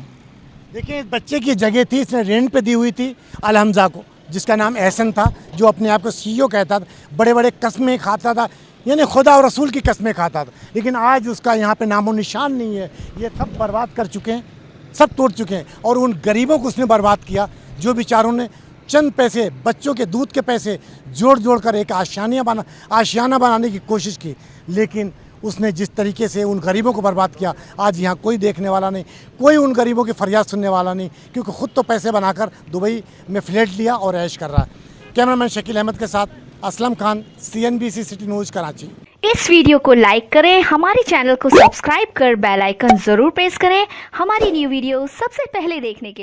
देखिए बच्चे की जगह थी, इसने रेंट पे दी हुई थी अल हमज़ा को, जिसका नाम एहसन था, जो अपने आप को CEO कहता था, बड़े बड़े कस्में खाता था, यानी खुदा और रसूल की कस्में खाता था। लेकिन आज उसका यहाँ पे नामो निशान नहीं है। ये सब बर्बाद कर चुके हैं, सब तोड़ चुके हैं, और उन गरीबों को उसने बर्बाद किया जो बेचारों ने चंद पैसे, बच्चों के दूध के पैसे जोड़ कर एक आशियाना बनाने की कोशिश की। लेकिन उसने जिस तरीके से उन गरीबों को बर्बाद किया, आज यहाँ कोई देखने वाला नहीं, कोई उन गरीबों की फरियाद सुनने वाला नहीं, क्योंकि ख़ुद तो पैसे बनाकर दुबई में फ्लैट लिया और ऐश कर रहा है। कैमरामैन शकील अहमद के साथ Aslam Khan, CNBC city news Karachi. इस वीडियो को लाइक करें, हमारे चैनल को सब्सक्राइब कर बेल आइकन जरूर प्रेस करें हमारी न्यू वीडियो सबसे पहले देखने के लिए।